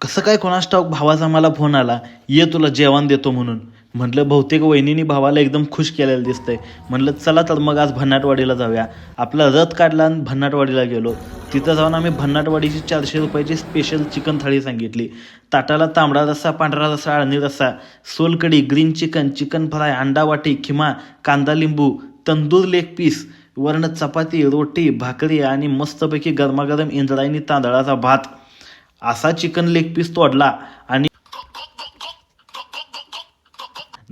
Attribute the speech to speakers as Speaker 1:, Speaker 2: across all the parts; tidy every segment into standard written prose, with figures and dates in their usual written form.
Speaker 1: कसं काय कोणास ठाऊक भावाचा मला फोन आला, ये तुला जेवण देतो म्हणून. म्हटलं बहुतेक वहिनीनी भावाला एकदम खुश केलेलं दिसतंय. म्हटलं चला तर मग आज भन्नाटवाडीला जाऊया. आपला रथ काढला आणि भन्नाटवाडीला गेलो. तिथं जाऊन आम्ही भन्नाटवाडीची 400 रुपयाची स्पेशल चिकन थाळी सांगितली. ताटाला तांबडा रस्सा, पांढरा रस्सा, अळणी रस्सा, solkadhi, green chicken, chicken fry, अंडा वाटी, खिमा, कांदा लिंबू, तंदूर लेग पीस, वर्ण चपाती, रोटी, भाकरी आणि मस्तपैकी गरमागरम इंद्रायणी तांदळाचा भात. असा चिकन लेग पीस तोडला आणि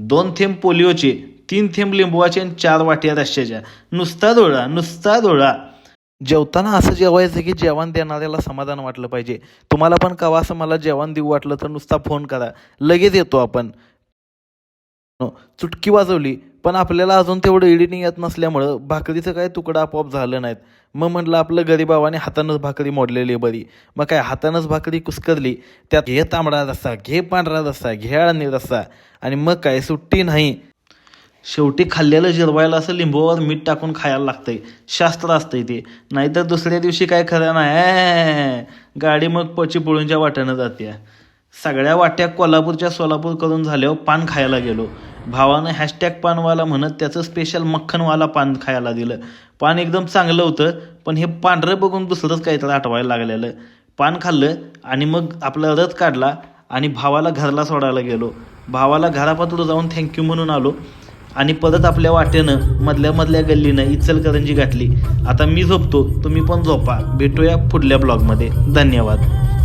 Speaker 1: 2 थेंब पोलिओचे, 3 थेंब लिंबवाचे आणि 4 वाट्या रश्श्याच्या. नुसता डोळा. जेवताना असं जेवायचं की जेवण देणाऱ्याला समाधान वाटलं पाहिजे. तुम्हाला पण कवा असं मला जेवण देऊ वाटलं तर नुसता फोन करा, लगेच येतो आपण. चुटकी वाजवली, पण आपल्याला अजून तेवढं एडिटिंग येत नसल्यामुळं भाकरीचं काय तुकडा आपोआप झालं नाहीत. मग म्हटलं आपलं गरीबावाने हातानंच भाकरी मोडलेली बरी. मग काय हातानंच भाकरी कुस्करली, त्यात घे तांबडा रस्सा, घे पांढरा रस्सा, घे अळणी रस्सा, आणि मग काय सुट्टी नाही. शेवटी खाल्लेलं जिरवायला असं लिंबूवर मीठ टाकून खायला लागतंय, शास्त्र असतंय ते. नाहीतर दुसऱ्या दिवशी काय खरं नाही, गाडी मग पची पुळूंच्या वाट्यानं जाते. सगळ्या वाट्या कोल्हापूरच्या सोलापूर करून झाल्यावर पान खायला गेलो. भावानं हॅशटॅग पानवाला म्हणत त्याचं स्पेशल मक्खनवाला पान खायला दिलं. पान एकदम चांगलं होतं, पण हे पांढरं बघून दुसरंच काहीतरी आठवायला लागलेलं. पान खाल्लं आणि मग आपला रथ काढला आणि भावाला घरला सोडायला गेलो. भावाला घरापातूर जाऊन थँक्यू म्हणून आलो आणि परत आपल्या वाटेनं मधल्या गल्लीनं इचलकरंजी गाठली. आता मी झोपतो, तुम्ही पण झोपा. भेटूया पुढल्या ब्लॉगमध्ये. धन्यवाद.